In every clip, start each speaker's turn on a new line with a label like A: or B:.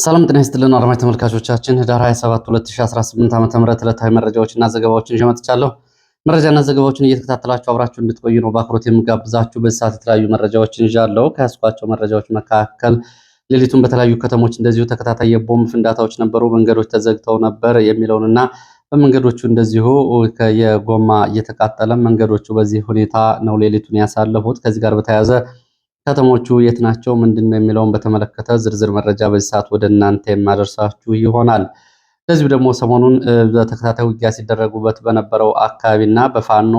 A: ሰላም ጤና ይስጥልን አድማጭ ተመልካቾቻችን ህዳር 27 2018 ዓ.ም ዕለታዊ መረጃዎችና ዘገባዎችን ይዤ መጥቻለሁ። መረጃና ዘገባዎችን እየተከታተላችሁ አብራችሁ እንድትቆዩ ነው በአክብሮት የምጋብዛችሁ። በዚህ ሰዓት የተለያዩ መረጃዎችን ይዣለሁ። ከያዝኳቸው መረጃዎች መካከል ሌሊቱን በተለያዩ ከተሞች እንደዚሁ ተከታታይ የቦምብ ፍንዳታዎች ነበሩ፣ መንገዶች ተዘግተው ነበር የሚለውንና በመንገዶቹ እንደዚሁ የጎማ እየተቃጠለ መንገዶቹ በዚህ ሁኔታ ነው ሌሊቱን ያሳለፉት። ከዚህ ጋር በተያያዘ ከተሞቹ የት ናቸው ምንድነው የሚለውን በተመለከተ ዝርዝር መረጃ በዚህ ሰዓት ወደ እናንተ የማደርሳችሁ ይሆናል። እንደዚሁ ደግሞ ሰሞኑን በተከታታይ ውጊያ ሲደረጉበት በነበረው አካባቢና በፋኖ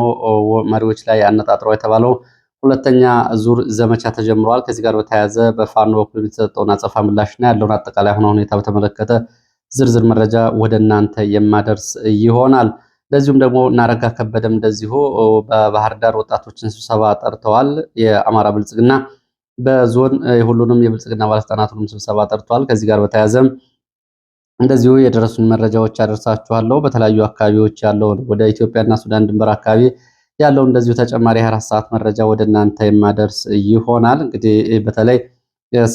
A: መሪዎች ላይ አነጣጥረው የተባለው ሁለተኛ ዙር ዘመቻ ተጀምሯል። ከዚህ ጋር በተያያዘ በፋኖ በኩል የተሰጠውን አጸፋ ምላሽና ያለውን አጠቃላይ ሁኔታ በተመለከተ ዝርዝር መረጃ ወደ እናንተ የማደርስ ይሆናል። እንደዚሁም ደግሞ እናረጋ ከበደም እንደዚሁ በባህር ዳር ወጣቶችን ስብሰባ ጠርተዋል። የአማራ ብልጽግና በዞን ሁሉንም የብልጽግና ባለስልጣናቱንም ስብሰባ ጠርተዋል። ከዚህ ጋር በተያያዘም እንደዚሁ የደረሱን መረጃዎች አደርሳችኋለሁ። በተለያዩ አካባቢዎች ያለውን ወደ ኢትዮጵያና ሱዳን ድንበር አካባቢ ያለው እንደዚሁ ተጨማሪ 24 ሰዓት መረጃ ወደ እናንተ የማደርስ ይሆናል። እንግዲህ በተለይ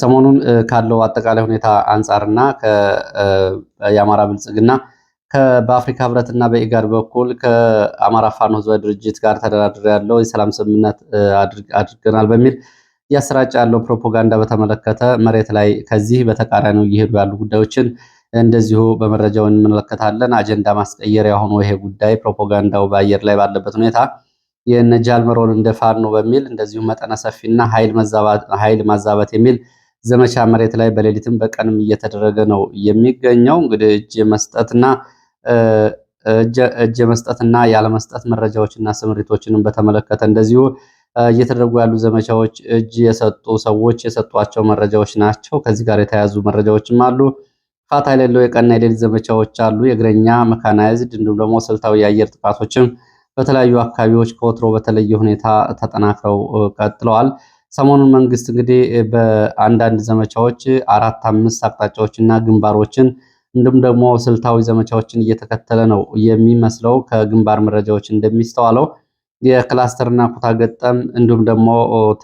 A: ሰሞኑን ካለው አጠቃላይ ሁኔታ አንጻርና የአማራ ብልጽግና በአፍሪካ ህብረትና በኢጋድ በኩል ከአማራ ፋኖ ህዝባዊ ድርጅት ጋር ተደራድሮ ያለው የሰላም ስምምነት አድርገናል በሚል እያሰራጨ ያለው ፕሮፓጋንዳ በተመለከተ መሬት ላይ ከዚህ በተቃራኒው እየሄዱ ያሉ ጉዳዮችን እንደዚሁ በመረጃው እንመለከታለን። አጀንዳ ማስቀየሪያ ሆኖ ይሄ ጉዳይ ፕሮፓጋንዳው በአየር ላይ ባለበት ሁኔታ የነ ጃልመሮን እንደ ፋኖ በሚል እንደዚሁ መጠነ ሰፊና ኃይል ማዛባት የሚል ዘመቻ መሬት ላይ በሌሊትም በቀንም እየተደረገ ነው የሚገኘው። እንግዲህ እጅ መስጠትና ያለመስጠት መረጃዎችና ስምሪቶችንም በተመለከተ እንደዚሁ እየተደረጉ ያሉ ዘመቻዎች እጅ የሰጡ ሰዎች የሰጧቸው መረጃዎች ናቸው። ከዚህ ጋር የተያያዙ መረጃዎችም አሉ። ፋታ የሌለው የቀንና የሌሊት ዘመቻዎች አሉ። የእግረኛ መካናይዝድ እንዲሁም ደግሞ ስልታዊ የአየር ጥቃቶችም በተለያዩ አካባቢዎች ከወትሮ በተለየ ሁኔታ ተጠናክረው ቀጥለዋል። ሰሞኑን መንግስት እንግዲህ በአንዳንድ ዘመቻዎች 4-5 አቅጣጫዎችና ግንባሮችን እንዲሁም ደግሞ ስልታዊ ዘመቻዎችን እየተከተለ ነው የሚመስለው። ከግንባር መረጃዎች እንደሚስተዋለው የክላስተርና ኩታ ገጠም እንዲሁም ደግሞ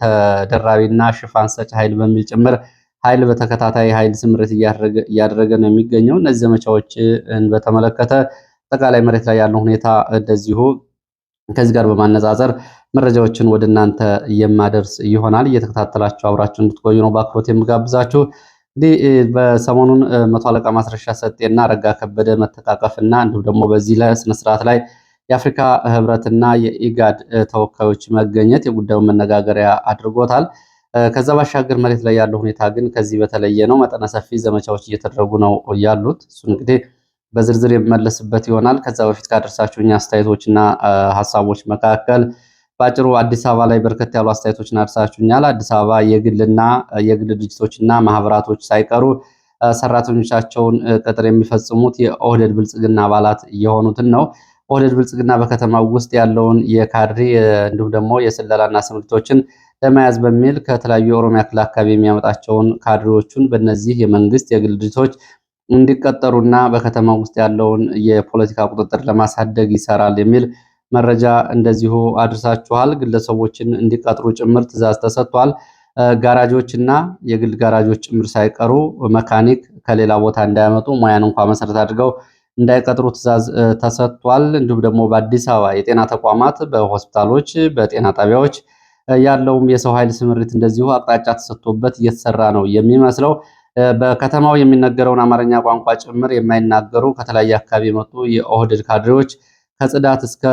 A: ተደራቢና ሽፋን ሰጭ ኃይል በሚል ጭምር ኃይል በተከታታይ ኃይል ስምሪት እያደረገ ነው የሚገኘው። እነዚህ ዘመቻዎች በተመለከተ አጠቃላይ መሬት ላይ ያለው ሁኔታ እንደዚሁ ከዚህ ጋር በማነጻጸር መረጃዎችን ወደ እናንተ የማደርስ ይሆናል። እየተከታተላችሁ አብራችሁ እንድትቆዩ ነው በአክብሮት የምጋብዛችሁ። እንግዲህ በሰሞኑን መቶ አለቃ ማስረሻ ሰጤና አረጋ ከበደ መተቃቀፍና እንዲሁም ደግሞ በዚህ ስነስርዓት ላይ የአፍሪካ ህብረትና የኢጋድ ተወካዮች መገኘት የጉዳዩን መነጋገሪያ አድርጎታል። ከዛ ባሻገር መሬት ላይ ያለው ሁኔታ ግን ከዚህ በተለየ ነው። መጠነ ሰፊ ዘመቻዎች እየተደረጉ ነው ያሉት። እሱን እንግዲህ በዝርዝር የመለስበት ይሆናል። ከዛ በፊት ካደረሳችሁኝ አስተያየቶችና ሀሳቦች መካከል በአጭሩ አዲስ አበባ ላይ በርከት ያሉ አስተያየቶችን አድርሳችሁኛል። አዲስ አበባ የግል ድርጅቶችና ማህበራቶች ሳይቀሩ ሰራተኞቻቸውን ቅጥር የሚፈጽሙት የኦህዴድ ብልጽግና አባላት የሆኑትን ነው። ኦህዴድ ብልጽግና በከተማው ውስጥ ያለውን የካድሬ እንዲሁም ደግሞ የስለላና ስምሪቶችን ለመያዝ በሚል ከተለያዩ የኦሮሚያ ክልል አካባቢ የሚያመጣቸውን ካድሬዎቹን በእነዚህ የመንግስት የግል ድርጅቶች እንዲቀጠሩና በከተማ ውስጥ ያለውን የፖለቲካ ቁጥጥር ለማሳደግ ይሰራል የሚል መረጃ እንደዚሁ አድርሳችኋል። ግለሰቦችን እንዲቀጥሩ ጭምር ትዕዛዝ ተሰጥቷል። ጋራጆችና የግል ጋራጆች ጭምር ሳይቀሩ መካኒክ ከሌላ ቦታ እንዳያመጡ ሙያን እንኳን መሰረት አድርገው እንዳይቀጥሩ ትዕዛዝ ተሰጥቷል። እንዲሁም ደግሞ በአዲስ አበባ የጤና ተቋማት፣ በሆስፒታሎች፣ በጤና ጣቢያዎች ያለውም የሰው ኃይል ስምሪት እንደዚሁ አቅጣጫ ተሰጥቶበት እየተሰራ ነው የሚመስለው። በከተማው የሚነገረውን አማርኛ ቋንቋ ጭምር የማይናገሩ ከተለያየ አካባቢ የመጡ የኦህዴድ ካድሬዎች ከጽዳት እስከ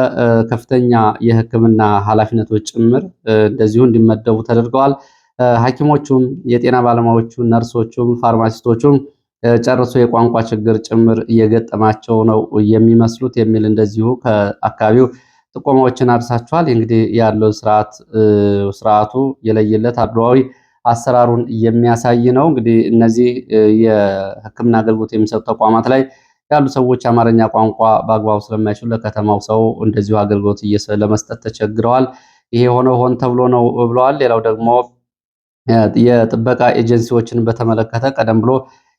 A: ከፍተኛ የሕክምና ኃላፊነቶች ጭምር እንደዚሁ እንዲመደቡ ተደርገዋል። ሐኪሞቹም የጤና ባለሙያዎቹም ነርሶቹም ፋርማሲስቶቹም ጨርሶ የቋንቋ ችግር ጭምር እየገጠማቸው ነው የሚመስሉት የሚል እንደዚሁ ከአካባቢው ጥቆማዎችን አድርሳችኋል። እንግዲህ ያለው ስርዓቱ የለየለት አድሏዊ አሰራሩን የሚያሳይ ነው። እንግዲህ እነዚህ የሕክምና አገልግሎት የሚሰጡ ተቋማት ላይ ያሉ ሰዎች አማርኛ ቋንቋ በአግባቡ ስለማይችሉ ለከተማው ሰው እንደዚሁ አገልግሎት ለመስጠት ተቸግረዋል። ይሄ ሆን ተብሎ ነው ብለዋል። ሌላው ደግሞ የጥበቃ ኤጀንሲዎችን በተመለከተ ቀደም ብሎ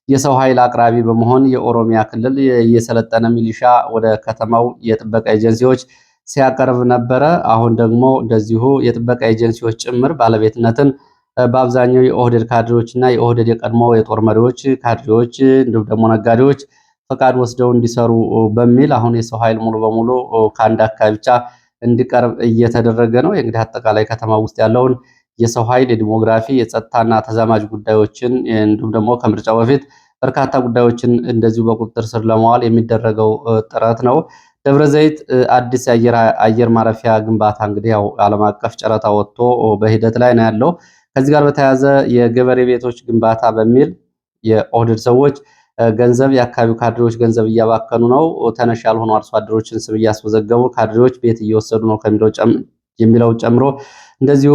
A: የሰው ኃይል አቅራቢ በመሆን የኦሮሚያ ክልል የሰለጠነ ሚሊሻ ወደ ከተማው የጥበቃ ኤጀንሲዎች ሲያቀርብ ነበረ። አሁን ደግሞ እንደዚሁ የጥበቃ ኤጀንሲዎች ጭምር ባለቤትነትን በአብዛኛው የኦህዴድ ካድሬዎች እና የኦህዴድ የቀድሞ የጦር መሪዎች ካድሬዎች፣ እንዲሁም ደግሞ ነጋዴዎች ፈቃድ ወስደው እንዲሰሩ በሚል አሁን የሰው ኃይል ሙሉ በሙሉ ከአንድ አካባቢ ብቻ እንዲቀርብ እየተደረገ ነው። እንግዲህ አጠቃላይ ከተማ ውስጥ ያለውን የሰው ኃይል፣ የዲሞግራፊ፣ የጸጥታና ተዛማጅ ጉዳዮችን እንዲሁም ደግሞ ከምርጫው በፊት በርካታ ጉዳዮችን እንደዚሁ በቁጥጥር ስር ለማዋል የሚደረገው ጥረት ነው። ደብረ ዘይት አዲስ የአየር ማረፊያ ግንባታ እንግዲህ ያው ዓለም አቀፍ ጨረታ ወጥቶ በሂደት ላይ ነው ያለው። ከዚህ ጋር በተያያዘ የገበሬ ቤቶች ግንባታ በሚል የኦህዴድ ሰዎች ገንዘብ የአካባቢው ካድሬዎች ገንዘብ እያባከኑ ነው፣ ተነሽ ያልሆኑ አርሶ አደሮችን ስም እያስመዘገቡ ካድሬዎች ቤት እየወሰዱ ነው የሚለው ጨምሮ እንደዚሁ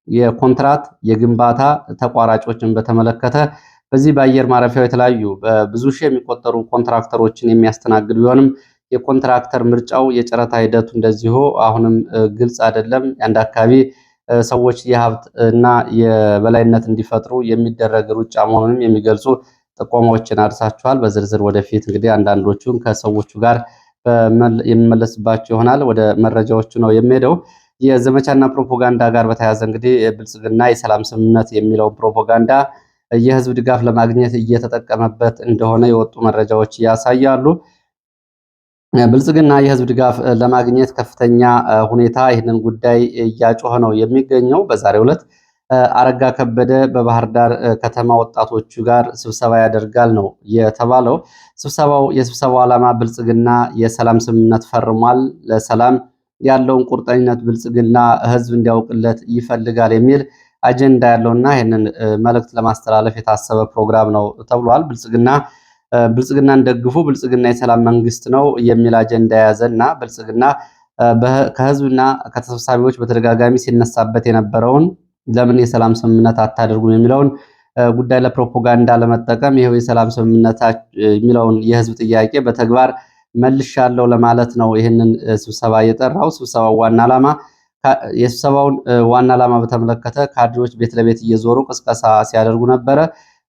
A: የኮንትራት የግንባታ ተቋራጮችን በተመለከተ በዚህ በአየር ማረፊያው የተለያዩ በብዙ ሺህ የሚቆጠሩ ኮንትራክተሮችን የሚያስተናግድ ቢሆንም የኮንትራክተር ምርጫው የጨረታ ሂደቱ እንደዚሁ አሁንም ግልጽ አይደለም። የአንድ አካባቢ ሰዎች የሀብት እና የበላይነት እንዲፈጥሩ የሚደረግ ሩጫ መሆኑንም የሚገልጹ ጥቆማዎችን አድርሳችኋል። በዝርዝር ወደፊት እንግዲህ አንዳንዶቹን ከሰዎቹ ጋር የሚመለስባቸው ይሆናል። ወደ መረጃዎቹ ነው የሚሄደው። የዘመቻና ፕሮፓጋንዳ ጋር በተያያዘ እንግዲህ ብልጽግና የሰላም ስምምነት የሚለውን ፕሮፓጋንዳ የህዝብ ድጋፍ ለማግኘት እየተጠቀመበት እንደሆነ የወጡ መረጃዎች ያሳያሉ። ብልጽግና የህዝብ ድጋፍ ለማግኘት ከፍተኛ ሁኔታ ይህንን ጉዳይ እያጮኸ ነው የሚገኘው። በዛሬው ዕለት አረጋ ከበደ በባህር ዳር ከተማ ወጣቶቹ ጋር ስብሰባ ያደርጋል ነው የተባለው። የስብሰባው ዓላማ ብልጽግና የሰላም ስምምነት ፈርሟል፣ ለሰላም ያለውን ቁርጠኝነት ብልጽግና ህዝብ እንዲያውቅለት ይፈልጋል የሚል አጀንዳ ያለውና ይህንን መልእክት ለማስተላለፍ የታሰበ ፕሮግራም ነው ተብሏል። ብልጽግናን ደግፉ፣ ብልጽግና የሰላም መንግስት ነው የሚል አጀንዳ የያዘና ብልጽግና ከህዝብና ከተሰብሳቢዎች በተደጋጋሚ ሲነሳበት የነበረውን ለምን የሰላም ስምምነት አታደርጉም የሚለውን ጉዳይ ለፕሮፓጋንዳ ለመጠቀም ይሄው የሰላም ስምምነት የሚለውን የህዝብ ጥያቄ በተግባር መልሻለሁ ለማለት ነው ይህንን ስብሰባ የጠራው። የስብሰባውን ዋና ዓላማ በተመለከተ ካድሬዎች ቤት ለቤት እየዞሩ ቅስቀሳ ሲያደርጉ ነበረ።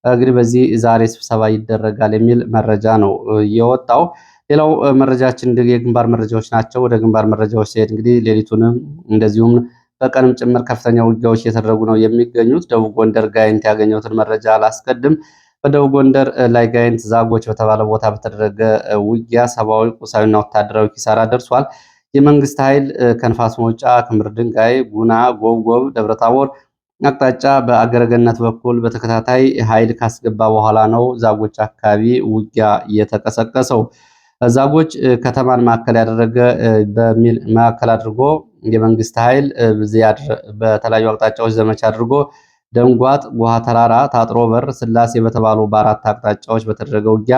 A: እንግዲህ በዚህ ዛሬ ስብሰባ ይደረጋል የሚል መረጃ ነው የወጣው። ሌላው መረጃችን የግንባር መረጃዎች ናቸው። ወደ ግንባር መረጃዎች ሲሄድ እንግዲህ ሌሊቱንም እንደዚሁም በቀንም ጭምር ከፍተኛ ውጊያዎች እየተደረጉ ነው የሚገኙት። ደቡብ ጎንደር ጋይንት ያገኘሁትን መረጃ አላስቀድም። በደቡብ ጎንደር ላይ ጋይንት ዛጎች በተባለ ቦታ በተደረገ ውጊያ ሰብአዊ፣ ቁሳዊና ወታደራዊ ኪሳራ ደርሷል። የመንግስት ኃይል ከንፋስ መውጫ፣ ክምር ድንጋይ፣ ጉና፣ ጎብጎብ፣ ደብረታቦር አቅጣጫ በአገረገነት በኩል በተከታታይ ኃይል ካስገባ በኋላ ነው ዛጎች አካባቢ ውጊያ የተቀሰቀሰው። ዛጎች ከተማን ማዕከል ያደረገ በሚል ማዕከል አድርጎ የመንግስት ኃይል በተለያዩ አቅጣጫዎች ዘመቻ አድርጎ ደንጓጥ፣ ጎሃ ተራራ፣ ታጥሮ በር፣ ስላሴ በተባሉ በአራት አቅጣጫዎች በተደረገ ውጊያ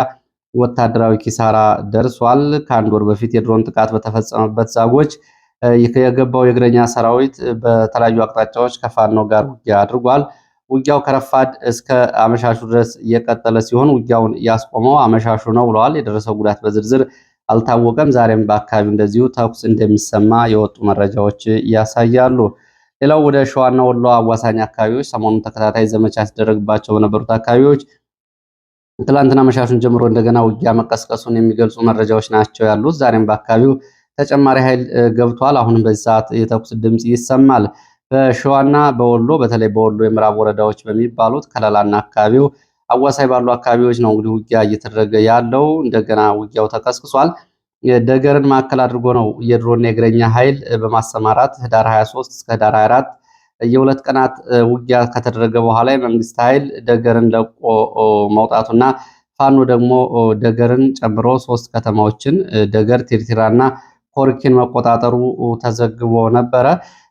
A: ወታደራዊ ኪሳራ ደርሷል። ከአንድ ወር በፊት የድሮን ጥቃት በተፈጸመበት ዛጎች የገባው የእግረኛ ሰራዊት በተለያዩ አቅጣጫዎች ከፋኖ ጋር ውጊያ አድርጓል። ውጊያው ከረፋድ እስከ አመሻሹ ድረስ እየቀጠለ ሲሆን ውጊያውን ያስቆመው አመሻሹ ነው ብለዋል። የደረሰው ጉዳት በዝርዝር አልታወቀም። ዛሬም በአካባቢው እንደዚሁ ተኩስ እንደሚሰማ የወጡ መረጃዎች ያሳያሉ። ሌላው ወደ ሸዋና ወሎ አዋሳኝ አካባቢዎች ሰሞኑን ተከታታይ ዘመቻ ሲደረግባቸው በነበሩት አካባቢዎች ትላንትና መሻሹን ጀምሮ እንደገና ውጊያ መቀስቀሱን የሚገልጹ መረጃዎች ናቸው ያሉት። ዛሬም በአካባቢው ተጨማሪ ኃይል ገብቷል። አሁንም በዚህ ሰዓት የተኩስ ድምፅ ይሰማል። በሸዋና በወሎ በተለይ በወሎ የምዕራብ ወረዳዎች በሚባሉት ከለላና አካባቢው አዋሳኝ ባሉ አካባቢዎች ነው እንግዲህ ውጊያ እየተደረገ ያለው። እንደገና ውጊያው ተቀስቅሷል። ደገርን ማዕከል አድርጎ ነው የድሮና የእግረኛ ኃይል በማሰማራት ህዳር 23 እስከ ህዳር 24 የሁለት ቀናት ውጊያ ከተደረገ በኋላ የመንግስት ኃይል ደገርን ለቆ መውጣቱና ፋኖ ደግሞ ደገርን ጨምሮ 3 ከተማዎችን ደገር፣ ቲርቲራና ኮርኪን መቆጣጠሩ ተዘግቦ ነበረ።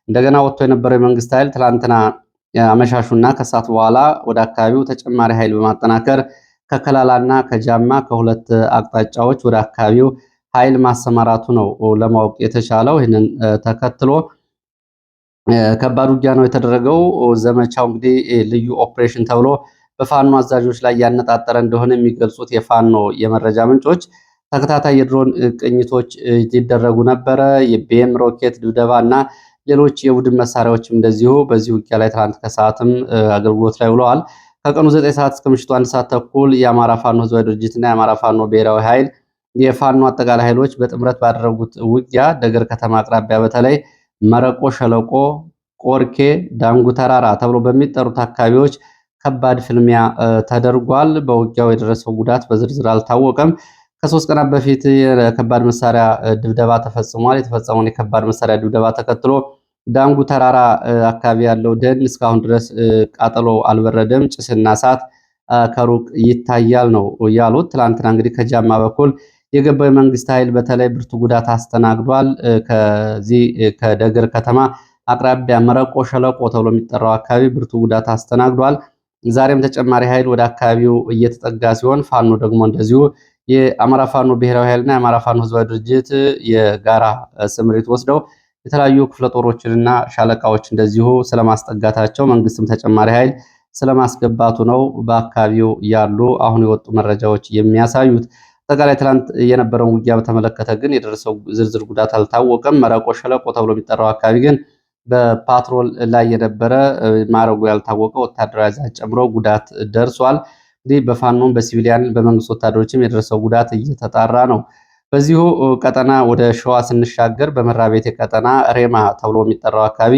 A: እንደገና ወጥቶ የነበረው የመንግስት ኃይል ትላንትና አመሻሹና ከሰዓት በኋላ ወደ አካባቢው ተጨማሪ ኃይል በማጠናከር ከከላላና ከጃማ ከሁለት አቅጣጫዎች ወደ አካባቢው ኃይል ማሰማራቱ ነው ለማወቅ የተቻለው። ይህንን ተከትሎ ከባድ ውጊያ ነው የተደረገው። ዘመቻው እንግዲህ ልዩ ኦፕሬሽን ተብሎ በፋኖ አዛዦች ላይ ያነጣጠረ እንደሆነ የሚገልጹት የፋኖ የመረጃ ምንጮች ተከታታይ የድሮን ቅኝቶች ይደረጉ ነበረ። የቢኤም ሮኬት ድብደባ እና ሌሎች የቡድን መሳሪያዎችም እንደዚሁ በዚህ ውጊያ ላይ ትናንት ከሰዓትም አገልግሎት ላይ ውለዋል። ከቀኑ 9 ሰዓት እስከ ምሽቱ 1 ሰዓት ተኩል የአማራ ፋኖ ህዝባዊ ድርጅትና የአማራ ፋኖ ብሔራዊ ኃይል የፋኖ አጠቃላይ ኃይሎች በጥምረት ባደረጉት ውጊያ ደገር ከተማ አቅራቢያ በተለይ መረቆ ሸለቆ፣ ቆርኬ፣ ዳንጉ ተራራ ተብሎ በሚጠሩት አካባቢዎች ከባድ ፍልሚያ ተደርጓል። በውጊያው የደረሰው ጉዳት በዝርዝር አልታወቀም። ከ3 ቀናት በፊት የከባድ መሳሪያ ድብደባ ተፈጽሟል። የተፈጸመውን የከባድ መሳሪያ ድብደባ ተከትሎ ዳንጉ ተራራ አካባቢ ያለው ደን እስካሁን ድረስ ቃጠሎ አልበረደም፣ ጭስና እሳት ከሩቅ ይታያል ነው ያሉት። ትላንትና እንግዲህ ከጃማ በኩል የገባው የመንግስት ኃይል በተለይ ብርቱ ጉዳት አስተናግዷል። ከዚህ ከደገር ከተማ አቅራቢያ መረቆ ሸለቆ ተብሎ የሚጠራው አካባቢ ብርቱ ጉዳት አስተናግዷል። ዛሬም ተጨማሪ ኃይል ወደ አካባቢው እየተጠጋ ሲሆን ፋኖ ደግሞ እንደዚሁ የአማራ ፋኖ ብሔራዊ ኃይልና የአማራ ፋኖ ህዝባዊ ድርጅት የጋራ ስምሪት ወስደው የተለያዩ ክፍለ ጦሮችንና ሻለቃዎች እንደዚሁ ስለማስጠጋታቸው መንግስትም ተጨማሪ ኃይል ስለማስገባቱ ነው በአካባቢው ያሉ አሁን የወጡ መረጃዎች የሚያሳዩት። አጠቃላይ ትላንት የነበረውን ውጊያ በተመለከተ ግን የደረሰው ዝርዝር ጉዳት አልታወቀም። መረቆ ሸለቆ ተብሎ የሚጠራው አካባቢ ግን በፓትሮል ላይ የነበረ ማረጉ ያልታወቀ ወታደራዊ አዛዥ ጨምሮ ጉዳት ደርሷል። እንግዲህ በፋኖም በሲቪሊያን በመንግስት ወታደሮችም የደረሰው ጉዳት እየተጣራ ነው። በዚሁ ቀጠና ወደ ሸዋ ስንሻገር በመራቤቴ ቀጠና ሬማ ተብሎ የሚጠራው አካባቢ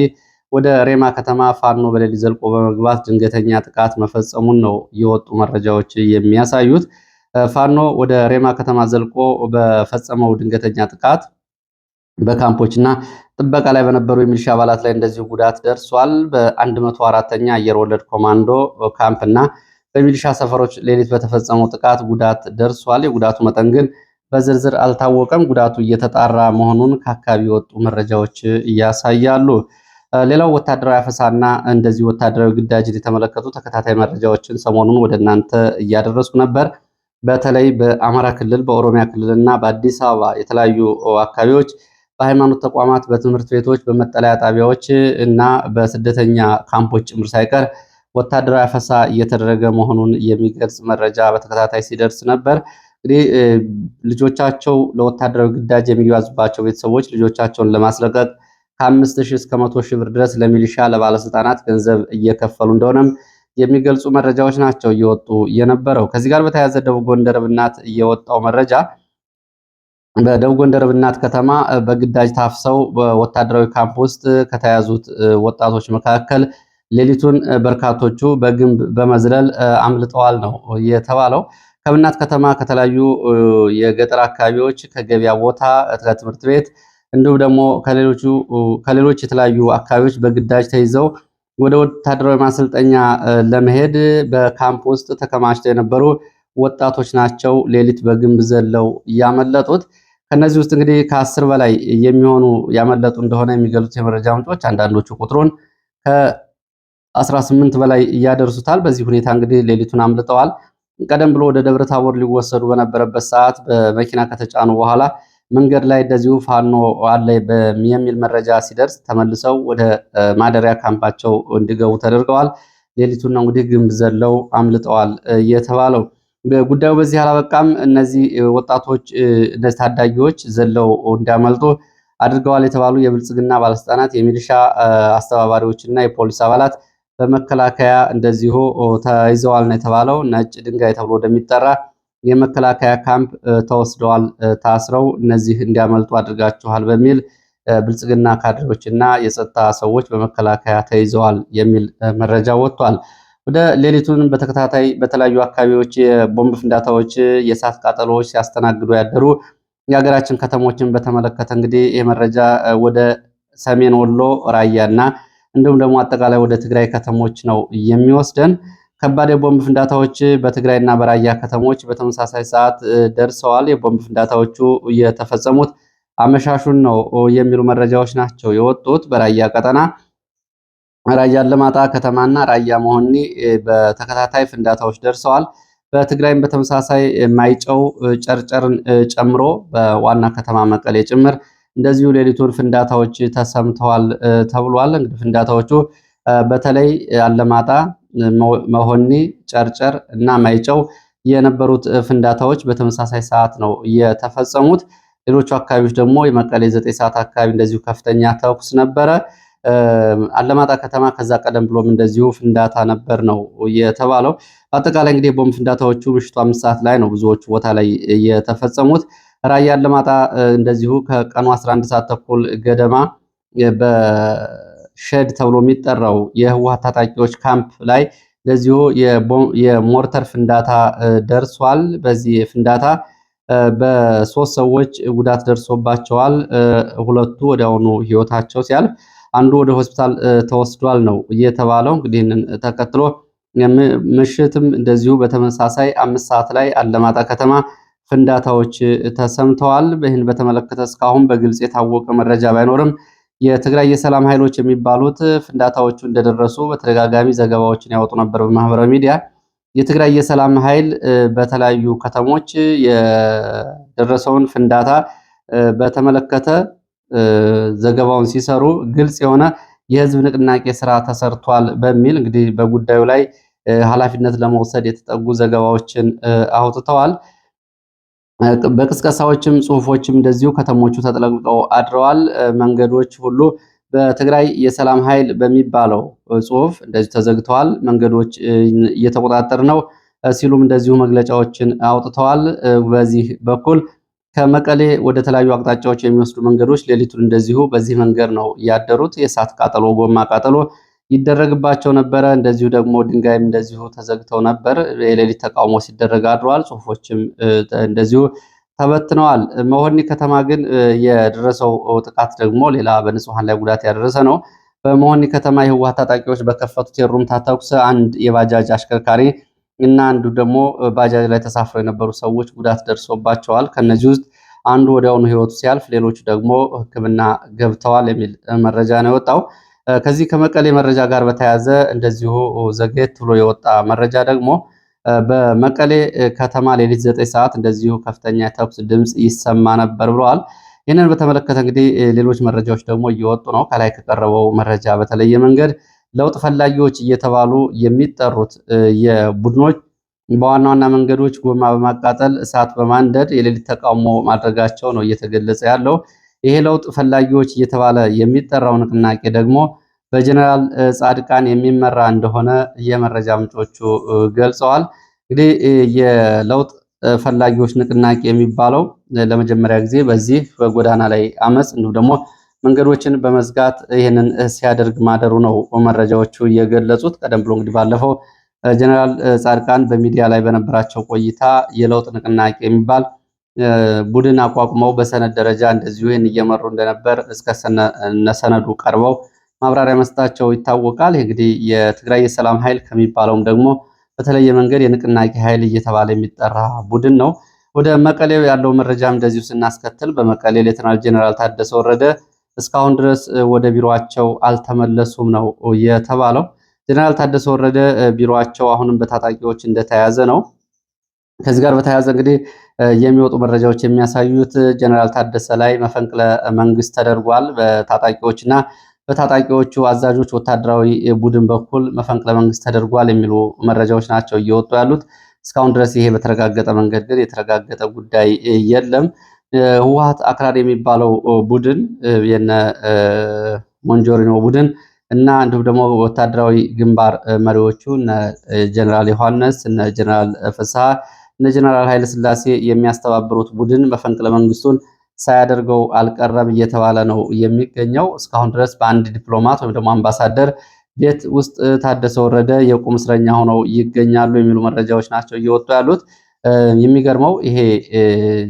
A: ወደ ሬማ ከተማ ፋኖ በሌሊት ዘልቆ በመግባት ድንገተኛ ጥቃት መፈጸሙን ነው የወጡ መረጃዎች የሚያሳዩት። ፋኖ ወደ ሬማ ከተማ ዘልቆ በፈጸመው ድንገተኛ ጥቃት በካምፖችና ጥበቃ ላይ በነበሩ የሚሊሻ አባላት ላይ እንደዚሁ ጉዳት ደርሷል። በ104ኛ አየር ወለድ ኮማንዶ ካምፕና በሚሊሻ ሰፈሮች ሌሊት በተፈጸመው ጥቃት ጉዳት ደርሷል። የጉዳቱ መጠን ግን በዝርዝር አልታወቀም። ጉዳቱ እየተጣራ መሆኑን ከአካባቢ የወጡ መረጃዎች ያሳያሉ። ሌላው ወታደራዊ አፈሳና እንደዚህ ወታደራዊ ግዳጅን የተመለከቱ ተከታታይ መረጃዎችን ሰሞኑን ወደ እናንተ እያደረስኩ ነበር። በተለይ በአማራ ክልል፣ በኦሮሚያ ክልል እና በአዲስ አበባ የተለያዩ አካባቢዎች በሃይማኖት ተቋማት፣ በትምህርት ቤቶች፣ በመጠለያ ጣቢያዎች እና በስደተኛ ካምፖች ጭምር ሳይቀር ወታደራዊ አፈሳ እየተደረገ መሆኑን የሚገልጽ መረጃ በተከታታይ ሲደርስ ነበር። እንግዲህ ልጆቻቸው ለወታደራዊ ግዳጅ የሚያዙባቸው ቤተሰቦች ልጆቻቸውን ለማስለቀቅ ከ5,000 እስከ 100,000 ብር ድረስ ለሚሊሻ ለባለስልጣናት ገንዘብ እየከፈሉ እንደሆነም የሚገልጹ መረጃዎች ናቸው እየወጡ የነበረው። ከዚህ ጋር በተያያዘ ደቡብ ጎንደር ብናት እየወጣው መረጃ በደቡብ ጎንደር ብናት ከተማ በግዳጅ ታፍሰው በወታደራዊ ካምፕ ውስጥ ከተያዙት ወጣቶች መካከል ሌሊቱን በርካቶቹ በግንብ በመዝለል አምልጠዋል ነው የተባለው። ከብናት ከተማ ከተለያዩ የገጠር አካባቢዎች ከገበያ ቦታ ከትምህርት ቤት እንዲሁም ደግሞ ከሌሎች የተለያዩ አካባቢዎች በግዳጅ ተይዘው ወደ ወታደራዊ ማሰልጠኛ ለመሄድ በካምፕ ውስጥ ተከማችተው የነበሩ ወጣቶች ናቸው ሌሊት በግንብ ዘለው ያመለጡት። ከነዚህ ውስጥ እንግዲህ ከ10 በላይ የሚሆኑ ያመለጡ እንደሆነ የሚገልጹት የመረጃ ምንጮች አንዳንዶቹ ቁጥሩን ከ18 በላይ እያደርሱታል። በዚህ ሁኔታ እንግዲህ ሌሊቱን አምልጠዋል። ቀደም ብሎ ወደ ደብረ ታቦር ሊወሰዱ በነበረበት ሰዓት በመኪና ከተጫኑ በኋላ መንገድ ላይ እንደዚሁ ፋኖ አለ የሚል መረጃ ሲደርስ ተመልሰው ወደ ማደሪያ ካምፓቸው እንዲገቡ ተደርገዋል። ሌሊቱን ነው እንግዲህ ግንብ ዘለው አምልጠዋል የተባለው። ጉዳዩ በዚህ አላበቃም። እነዚህ ወጣቶች እነዚህ ታዳጊዎች ዘለው እንዲያመልጡ አድርገዋል የተባሉ የብልጽግና ባለስልጣናት፣ የሚሊሻ አስተባባሪዎች እና የፖሊስ አባላት በመከላከያ እንደዚሁ ተይዘዋል ነው የተባለው። ነጭ ድንጋይ ተብሎ ወደሚጠራ የመከላከያ ካምፕ ተወስደዋል ታስረው፣ እነዚህ እንዲያመልጡ አድርጋችኋል በሚል ብልጽግና ካድሬዎችና የጸጥታ ሰዎች በመከላከያ ተይዘዋል የሚል መረጃ ወጥቷል። ወደ ሌሊቱን በተከታታይ በተለያዩ አካባቢዎች የቦምብ ፍንዳታዎች፣ የእሳት ቃጠሎዎች ሲያስተናግዱ ያደሩ የሀገራችን ከተሞችን በተመለከተ እንግዲህ ይህ መረጃ ወደ ሰሜን ወሎ ራያና እንዲሁም ደግሞ አጠቃላይ ወደ ትግራይ ከተሞች ነው የሚወስደን። ከባድ የቦምብ ፍንዳታዎች በትግራይና በራያ ከተሞች በተመሳሳይ ሰዓት ደርሰዋል። የቦምብ ፍንዳታዎቹ የተፈጸሙት አመሻሹን ነው የሚሉ መረጃዎች ናቸው የወጡት። በራያ ቀጠና ራያ አላማጣ ከተማና ራያ መሆኒ በተከታታይ ፍንዳታዎች ደርሰዋል። በትግራይም በተመሳሳይ ማይጨው ጨርጨርን ጨምሮ በዋና ከተማ መቀሌ ጭምር እንደዚሁ ሌሊቱን ፍንዳታዎች ተሰምተዋል ተብሏል። እንግዲህ ፍንዳታዎቹ በተለይ አላማጣ፣ መሆኒ፣ ጨርጨር እና ማይጨው የነበሩት ፍንዳታዎች በተመሳሳይ ሰዓት ነው የተፈጸሙት። ሌሎቹ አካባቢዎች ደግሞ የመቀሌ 9 ሰዓት አካባቢ እንደዚሁ ከፍተኛ ተኩስ ነበረ። አላማጣ ከተማ ከዛ ቀደም ብሎም እንደዚሁ ፍንዳታ ነበር ነው የተባለው። በአጠቃላይ እንግዲህ ቦምብ ፍንዳታዎቹ ምሽቱ 5 ሰዓት ላይ ነው ብዙዎቹ ቦታ ላይ የተፈጸሙት። ራያ አላማጣ እንደዚሁ ከቀኑ 11 ሰዓት ተኩል ገደማ ሼድ ተብሎ የሚጠራው የህወሓት ታጣቂዎች ካምፕ ላይ እንደዚሁ የሞርተር ፍንዳታ ደርሷል። በዚህ ፍንዳታ በሶስት ሰዎች ጉዳት ደርሶባቸዋል። ሁለቱ ወዲያውኑ ህይወታቸው ሲያልፍ አንዱ ወደ ሆስፒታል ተወስዷል ነው እየተባለው። እንግዲህ ይህንን ተከትሎ ምሽትም እንደዚሁ በተመሳሳይ 5 ሰዓት ላይ አለማጣ ከተማ ፍንዳታዎች ተሰምተዋል። ይህን በተመለከተ እስካሁን በግልጽ የታወቀ መረጃ ባይኖርም የትግራይ የሰላም ኃይሎች የሚባሉት ፍንዳታዎቹ እንደደረሱ በተደጋጋሚ ዘገባዎችን ያወጡ ነበር በማህበራዊ ሚዲያ። የትግራይ የሰላም ኃይል በተለያዩ ከተሞች የደረሰውን ፍንዳታ በተመለከተ ዘገባውን ሲሰሩ ግልጽ የሆነ የህዝብ ንቅናቄ ስራ ተሰርቷል በሚል እንግዲህ በጉዳዩ ላይ ኃላፊነት ለመውሰድ የተጠጉ ዘገባዎችን አውጥተዋል። በቅስቀሳዎችም ጽሁፎችም እንደዚሁ ከተሞቹ ተጥለቅልቀው አድረዋል። መንገዶች ሁሉ በትግራይ የሰላም ኃይል በሚባለው ጽሁፍ እንደዚሁ ተዘግተዋል። መንገዶች እየተቆጣጠር ነው ሲሉም እንደዚሁ መግለጫዎችን አውጥተዋል። በዚህ በኩል ከመቀሌ ወደ ተለያዩ አቅጣጫዎች የሚወስዱ መንገዶች ሌሊቱን እንደዚሁ በዚህ መንገድ ነው ያደሩት። የእሳት ቃጠሎ፣ ጎማ ቃጠሎ ይደረግባቸው ነበረ። እንደዚሁ ደግሞ ድንጋይም እንደዚሁ ተዘግተው ነበር። የሌሊት ተቃውሞ ሲደረግ አድሯል። ጽሁፎችም እንደዚሁ ተበትነዋል። መሆኒ ከተማ ግን የደረሰው ጥቃት ደግሞ ሌላ በንጹሐን ላይ ጉዳት ያደረሰ ነው። በመሆኒ ከተማ የህወሓት ታጣቂዎች በከፈቱት የሩምታ ተኩስ አንድ የባጃጅ አሽከርካሪ እና አንዱ ደግሞ ባጃጅ ላይ ተሳፍረው የነበሩ ሰዎች ጉዳት ደርሶባቸዋል። ከነዚህ ውስጥ አንዱ ወዲያውኑ ህይወቱ ሲያልፍ፣ ሌሎቹ ደግሞ ሕክምና ገብተዋል የሚል መረጃ ነው የወጣው። ከዚህ ከመቀሌ መረጃ ጋር በተያያዘ እንደዚሁ ዘግየት ብሎ የወጣ መረጃ ደግሞ በመቀሌ ከተማ ሌሊት 9 ሰዓት እንደዚሁ ከፍተኛ የተኩስ ድምፅ ይሰማ ነበር ብለዋል። ይህንን በተመለከተ እንግዲህ ሌሎች መረጃዎች ደግሞ እየወጡ ነው። ከላይ ከቀረበው መረጃ በተለየ መንገድ ለውጥ ፈላጊዎች እየተባሉ የሚጠሩት የቡድኖች በዋና ዋና መንገዶች ጎማ በማቃጠል እሳት በማንደድ የሌሊት ተቃውሞ ማድረጋቸው ነው እየተገለጸ ያለው። ይሄ ለውጥ ፈላጊዎች እየተባለ የሚጠራው ንቅናቄ ደግሞ በጀነራል ጻድቃን የሚመራ እንደሆነ የመረጃ ምንጮቹ ገልጸዋል። እንግዲህ የለውጥ ፈላጊዎች ንቅናቄ የሚባለው ለመጀመሪያ ጊዜ በዚህ በጎዳና ላይ አመፅ እንዲሁም ደግሞ መንገዶችን በመዝጋት ይህንን ሲያደርግ ማደሩ ነው መረጃዎቹ የገለጹት። ቀደም ብሎ እንግዲህ ባለፈው ጀነራል ጻድቃን በሚዲያ ላይ በነበራቸው ቆይታ የለውጥ ንቅናቄ የሚባል ቡድን አቋቁመው በሰነድ ደረጃ እንደዚሁ ይህን እየመሩ እንደነበር እስከ ሰነዱ ቀርበው ማብራሪያ መስጠታቸው ይታወቃል። እንግዲህ የትግራይ የሰላም ኃይል ከሚባለውም ደግሞ በተለየ መንገድ የንቅናቄ ኃይል እየተባለ የሚጠራ ቡድን ነው። ወደ መቀሌ ያለው መረጃም እንደዚሁ ስናስከትል በመቀሌ ሌተናል ጄኔራል ታደሰ ወረደ እስካሁን ድረስ ወደ ቢሮአቸው አልተመለሱም ነው የተባለው። ጄኔራል ታደሰ ወረደ ቢሮአቸው አሁንም በታጣቂዎች እንደተያዘ ነው። ከዚህ ጋር በተያያዘ እንግዲህ የሚወጡ መረጃዎች የሚያሳዩት ጄኔራል ታደሰ ላይ መፈንቅለ መንግስት ተደርጓል በታጣቂዎችና በታጣቂዎቹ አዛዦች ወታደራዊ ቡድን በኩል መፈንቅለ መንግስት ተደርጓል የሚሉ መረጃዎች ናቸው እየወጡ ያሉት። እስካሁን ድረስ ይሄ በተረጋገጠ መንገድ ግን የተረጋገጠ ጉዳይ የለም። ህወሓት አክራሪ የሚባለው ቡድን የነ ሞንጆሪኖ ቡድን እና እንዲሁም ደግሞ ወታደራዊ ግንባር መሪዎቹ እነ ጀነራል ዮሐንስ እነ ጀነራል ፍስሐ እነ ጀነራል ኃይለ ሥላሴ የሚያስተባብሩት ቡድን መፈንቅለ መንግስቱን ሳያደርገው አልቀረም እየተባለ ነው የሚገኘው። እስካሁን ድረስ በአንድ ዲፕሎማት ወይም ደግሞ አምባሳደር ቤት ውስጥ ታደሰ ወረደ የቁም እስረኛ ሆነው ይገኛሉ የሚሉ መረጃዎች ናቸው እየወጡ ያሉት። የሚገርመው ይሄ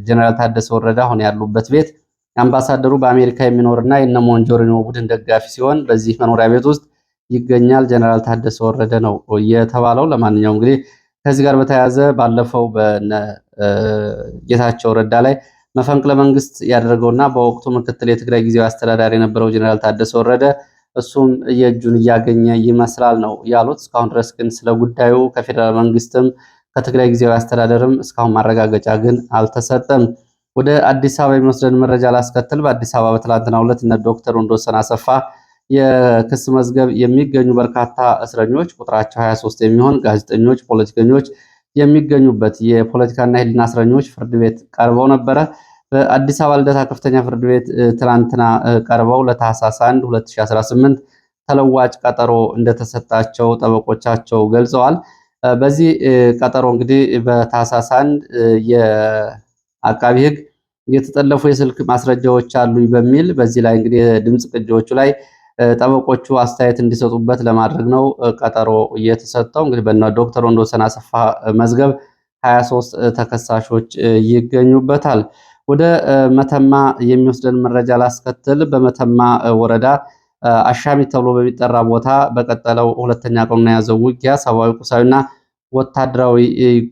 A: ጀነራል ታደሰ ወረደ አሁን ያሉበት ቤት አምባሳደሩ በአሜሪካ የሚኖርና የነ ሞንጆሪኖ ቡድን ደጋፊ ሲሆን በዚህ መኖሪያ ቤት ውስጥ ይገኛል ጀነራል ታደሰ ወረደ ነው የተባለው። ለማንኛውም እንግዲህ ከዚህ ጋር በተያያዘ ባለፈው በነ ጌታቸው ረዳ ላይ መፈንቅለ መንግስት ያደረገውና በወቅቱ ምክትል የትግራይ ጊዜያዊ አስተዳዳሪ የነበረው ጀነራል ታደሰ ወረደ እሱም የእጁን እያገኘ ይመስላል ነው ያሉት። እስካሁን ድረስ ግን ስለ ጉዳዩ ከፌዴራል መንግስትም ከትግራይ ጊዜያዊ አስተዳደርም እስካሁን ማረጋገጫ ግን አልተሰጠም። ወደ አዲስ አበባ የሚወስደን መረጃ ላስከትል። በአዲስ አበባ በትላንትናው ዕለት እነ ዶክተር ወንዶሰን አሰፋ የክስ መዝገብ የሚገኙ በርካታ እስረኞች ቁጥራቸው 23 የሚሆን ጋዜጠኞች፣ ፖለቲከኞች የሚገኙበት የፖለቲካና የሕሊና እስረኞች ፍርድ ቤት ቀርበው ነበረ። በአዲስ አበባ ልደታ ከፍተኛ ፍርድ ቤት ትላንትና ቀርበው ለታህሳስ 1 2018 ተለዋጭ ቀጠሮ እንደተሰጣቸው ጠበቆቻቸው ገልጸዋል። በዚህ ቀጠሮ እንግዲህ በታህሳስ 1 የአቃቢ ሕግ የተጠለፉ የስልክ ማስረጃዎች አሉኝ በሚል በዚህ ላይ እንግዲህ የድምፅ ቅጂዎቹ ላይ ጠበቆቹ አስተያየት እንዲሰጡበት ለማድረግ ነው ቀጠሮ እየተሰጠው። እንግዲህ በእነ ዶክተር ወንዶሰን አሰፋ መዝገብ 23 ተከሳሾች ይገኙበታል። ወደ መተማ የሚወስደን መረጃ ላስከትል። በመተማ ወረዳ አሻሚት ተብሎ በሚጠራ ቦታ በቀጠለው ሁለተኛ ቀኑን የያዘው ውጊያ ሰብአዊ፣ ቁሳዊና ወታደራዊ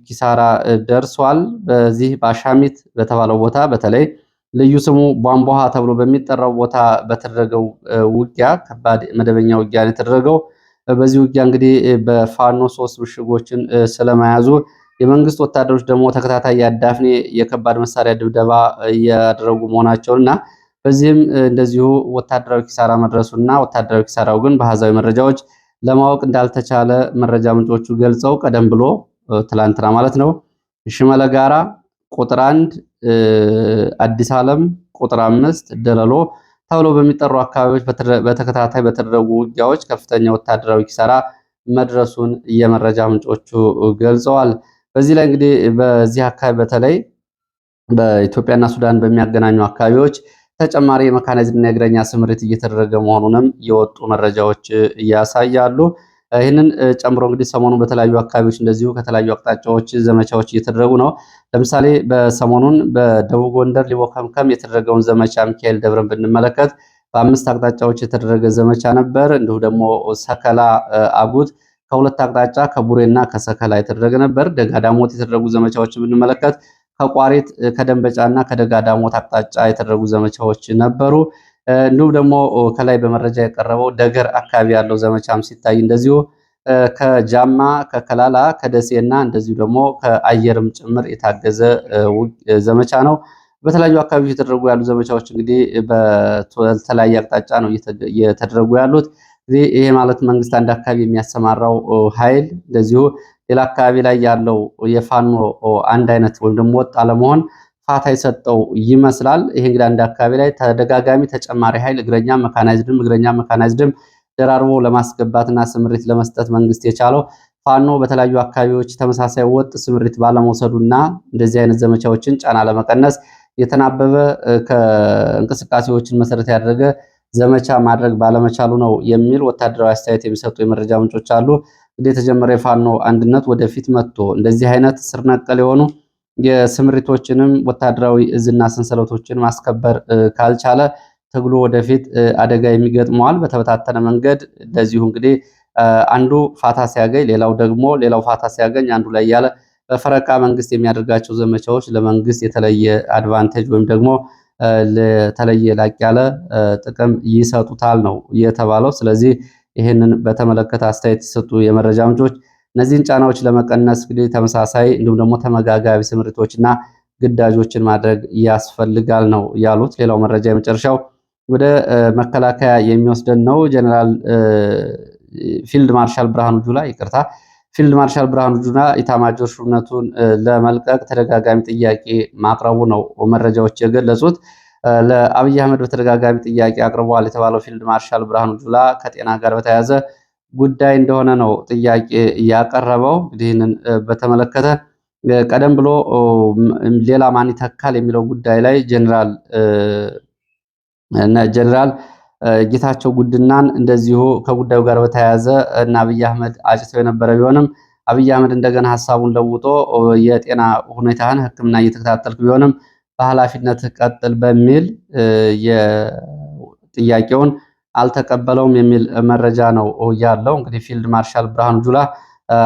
A: ኪሳራ ደርሷል። በዚህ በአሻሚት በተባለው ቦታ በተለይ ልዩ ስሙ ቧንቧሃ ተብሎ በሚጠራው ቦታ በተደረገው ውጊያ ከባድ መደበኛ ውጊያ ነው የተደረገው። በዚህ ውጊያ እንግዲህ በፋኖ 3 ምሽጎችን ስለመያዙ የመንግስት ወታደሮች ደግሞ ተከታታይ ያዳፍኔ የከባድ መሳሪያ ድብደባ እያደረጉ መሆናቸውና በዚህም እንደዚሁ ወታደራዊ ኪሳራ መድረሱና ወታደራዊ ኪሳራው ግን በአሃዛዊ መረጃዎች ለማወቅ እንዳልተቻለ መረጃ ምንጮቹ ገልጸው ቀደም ብሎ ትላንትና ማለት ነው ሽመለ ጋራ ቁጥር 1 አዲስ ዓለም ቁጥር 5 ደለሎ ተብሎ በሚጠሩ አካባቢዎች በተከታታይ በተደረጉ ውጊያዎች ከፍተኛ ወታደራዊ ኪሳራ መድረሱን የመረጃ ምንጮቹ ገልጸዋል። በዚህ ላይ እንግዲህ በዚህ አካባቢ በተለይ በኢትዮጵያና ሱዳን በሚያገናኙ አካባቢዎች ተጨማሪ የመካናይዝድና የእግረኛ ስምሪት እየተደረገ መሆኑንም የወጡ መረጃዎች ያሳያሉ። ይህንን ጨምሮ እንግዲህ ሰሞኑን በተለያዩ አካባቢዎች እንደዚሁ ከተለያዩ አቅጣጫዎች ዘመቻዎች እየተደረጉ ነው። ለምሳሌ በሰሞኑን በደቡብ ጎንደር ሊቦ ከምከም የተደረገውን ዘመቻ ሚካኤል ደብረን ብንመለከት በ5 አቅጣጫዎች የተደረገ ዘመቻ ነበር። እንዲሁ ደግሞ ሰከላ አጉት ከሁለት አቅጣጫ ከቡሬና ከሰከላ የተደረገ ነበር። ደጋዳሞት የተደረጉ ዘመቻዎችን ብንመለከት ከቋሪት ከደንበጫና ከደጋዳሞት አቅጣጫ የተደረጉ ዘመቻዎች ነበሩ። እንዲሁም ደግሞ ከላይ በመረጃ የቀረበው ደገር አካባቢ ያለው ዘመቻም ሲታይ እንደዚሁ ከጃማ ከከላላ ከደሴና እንደዚሁ ደግሞ ከአየርም ጭምር የታገዘ ዘመቻ ነው። በተለያዩ አካባቢዎች የተደረጉ ያሉ ዘመቻዎች እንግዲህ በተለያየ አቅጣጫ ነው እየተደረጉ ያሉት። ይሄ ማለት መንግስት አንድ አካባቢ የሚያሰማራው ኃይል እንደዚሁ ሌላ አካባቢ ላይ ያለው የፋኖ አንድ አይነት ወይም ደግሞ ወጥ አለመሆን ፋታ የሰጠው ይመስላል። ይሄ እንግዲህ አንድ አካባቢ ላይ ተደጋጋሚ ተጨማሪ ኃይል እግረኛ መካናይዝድም ደራርቦ ለማስገባትና ስምሪት ለመስጠት መንግስት የቻለው ፋኖ በተለያዩ አካባቢዎች ተመሳሳይ ወጥ ስምሪት ባለመውሰዱና እንደዚህ አይነት ዘመቻዎችን ጫና ለመቀነስ የተናበበ ከእንቅስቃሴዎችን መሰረት ያደረገ ዘመቻ ማድረግ ባለመቻሉ ነው የሚል ወታደራዊ አስተያየት የሚሰጡ የመረጃ ምንጮች አሉ። እንግዲህ የተጀመረ የፋኖ አንድነት ወደፊት መጥቶ እንደዚህ አይነት ስር ነቀል የሆኑ የስምሪቶችንም ወታደራዊ እዝና ሰንሰለቶችን ማስከበር ካልቻለ ትግሉ ወደፊት አደጋ የሚገጥመዋል። በተበታተነ መንገድ እንደዚሁ እንግዲህ አንዱ ፋታ ሲያገኝ ሌላው ፋታ ሲያገኝ አንዱ ላይ ያለ በፈረቃ መንግስት የሚያደርጋቸው ዘመቻዎች ለመንግስት የተለየ አድቫንቴጅ ወይም ደግሞ ለተለየ ላቅ ያለ ጥቅም ይሰጡታል ነው የተባለው። ስለዚህ ይህንን በተመለከተ አስተያየት ሲሰጡ የመረጃ ምንጮች እነዚህን ጫናዎች ለመቀነስ እንግዲህ ተመሳሳይ እንዲሁም ደግሞ ተመጋጋቢ ስምሪቶችና ግዳጆችን ማድረግ ያስፈልጋል ነው ያሉት። ሌላው መረጃ የመጨረሻው ወደ መከላከያ የሚወስደን ነው። ፊልድ ማርሻል ብርሃኑ ጁላ ኢታማጆር ሹምነቱን ለመልቀቅ ተደጋጋሚ ጥያቄ ማቅረቡ ነው መረጃዎች የገለጹት። ለአብይ አህመድ በተደጋጋሚ ጥያቄ አቅርበዋል የተባለው ፊልድ ማርሻል ብርሃኑ ጁላ ከጤና ጋር በተያያዘ ጉዳይ እንደሆነ ነው ጥያቄ ያቀረበው። እንግዲህ ይህንን በተመለከተ ቀደም ብሎ ሌላ ማን ይተካል የሚለው ጉዳይ ላይ ጀነራል ጌታቸው ጉድናን እንደዚሁ ከጉዳዩ ጋር በተያያዘ እና አብይ አህመድ አጭተው የነበረ ቢሆንም አብይ አህመድ እንደገና ሀሳቡን ለውጦ የጤና ሁኔታህን ሕክምና እየተከታተልክ ቢሆንም በኃላፊነት ቀጥል በሚል ጥያቄውን አልተቀበለውም የሚል መረጃ ነው ያለው። እንግዲህ ፊልድ ማርሻል ብርሃኑ ጁላ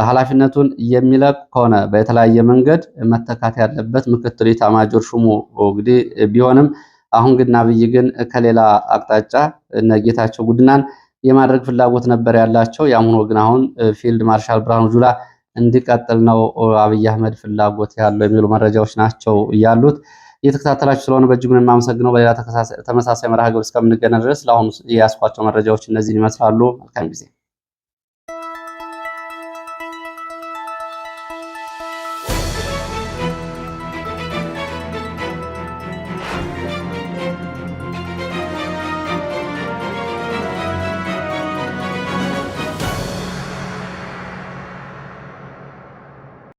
A: ኃላፊነቱን የሚለቅ ከሆነ በተለያየ መንገድ መተካት ያለበት ምክትል ኢታማጆር ሹሙ እንግዲህ ቢሆንም አሁን ግን አብይ ግን ከሌላ አቅጣጫ እነ ጌታቸው ጉድናን የማድረግ ፍላጎት ነበር ያላቸው። ያም ሆኖ ግን አሁን ፊልድ ማርሻል ብርሃኑ ጁላ እንዲቀጥል ነው አብይ አህመድ ፍላጎት ያለው የሚሉ መረጃዎች ናቸው ያሉት። እየተከታተላችሁ ስለሆነ በእጅጉን የማመሰግነው። በሌላ ተመሳሳይ መርሃ ግብር እስከምንገናኝ ድረስ ለአሁኑ የያዝኳቸው መረጃዎች እነዚህን ይመስላሉ። መልካም ጊዜ